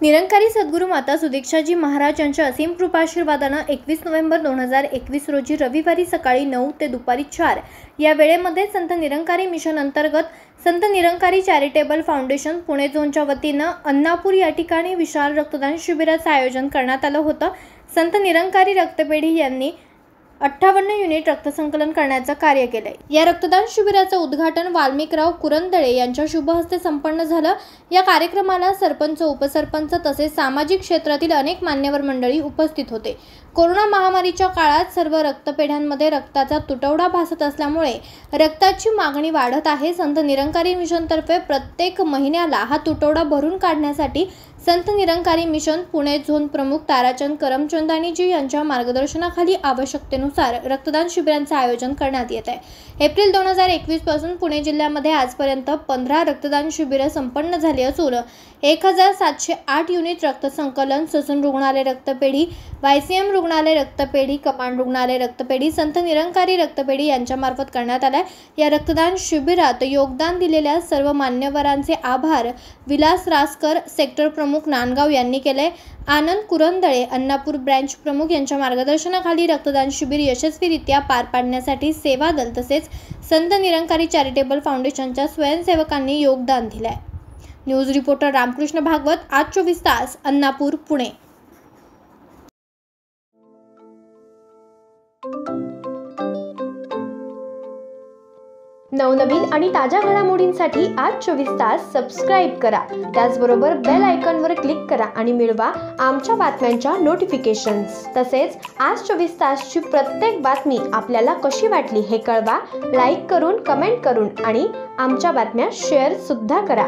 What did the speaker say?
निरंकारी सद्गुरू माता सुदीक्षाजी महाराज यांच्या असीम कृपाशीर्वादानं 21 नोव्हेंबर 2021 रोजी रविवारी सकाळी 9 ते दुपारी 4 या वेळेमध्ये संत निरंकारी मिशन अंतर्गत संत निरंकारी चॅरिटेबल फाउंडेशन पुणे झोनच्या वतीनं अन्नापूर या ठिकाणी विशाल रक्तदान शिबिराचं आयोजन करण्यात आलं होतं। संत निरंकारी रक्तपेढी यांनी 58 युनिट रक्तसंकलन करण्याचं कार्य केलंय। या रक्तदान शिबिराचं उद्घाटन वाल्मिकराव कुरंदळे यांच्या शुभ हस्ते संपन्न झालं। या कार्यक्रमाला सरपंच, उपसरपंच तसेच सामाजिक क्षेत्रातील अनेक मान्यवर मंडळी उपस्थित होते। कोरोना महामारीच्या काळात सर्व रक्तपेढ्यांमध्ये रक्ताचा तुटवडा भासत असल्यामुळे रक्ताची मागणी वाढत आहे। संत निरंकारी मिशनतर्फे प्रत्येक महिन्याला हा तुटवडा भरून काढण्यासाठी संत निरंकारी मिशन पुणे झोन प्रमुख ताराचंद करमचंदानीजी यांच्या मार्गदर्शनाखाली आवश्यकतेनुसार रक्तदान शिबिरांचे आयोजन करण्यात येत आहे। एप्रिल 2021 पासून पुणे जिल्ह्यामध्ये आजपर्यंत 15 रक्तदान शिबिरं संपन्न झाली असून 1708 युनिट रक्तसंकलन, ससून रुग्णालय रक्तपेढी, YCM रुग्णालय रक्तपेढी, कमांड रुग्णालय रक्तपेढी, संत निरंकारी रक्तपेढी यांच्यामार्फत करण्यात आलाय। या रक्तदान शिबिरात योगदान दिलेल्या सर्व मान्यवरांचे आभार विलास रासकर, सेक्टर प्रमुख नांदगाव यांनी केले। आनंद कुरंदळे, अन्नापूर ब्रँच प्रमुख यांच्या मार्गदर्शनाखाली रक्तदान शिबिर यशस्वीरित्या पार पाडण्यासाठी सेवा दल तसेच संत निरंकारी चॅरिटेबल फाउंडेशनच्या स्वयंसेवकांनी योगदान दिले। न्यूज रिपोर्टर रामकृष्ण भागवत, आज 24 तास, अन्नापूर, पुणे। नवनवीन आणि ताज्या घडामोडींसाठी आज 24 तास सबस्क्राईब करा। त्याचबरोबर बेल आयकॉनवर क्लिक करा आणि मिळवा आमच्या बातम्यांच्या नोटिफिकेशन्स। तसेच आज 24 तासची प्रत्येक बातमी आपल्याला कशी वाटली हे कळवा, लाईक करून, कमेंट करून आणि आमच्या बातम्या शेअर सुद्धा करा।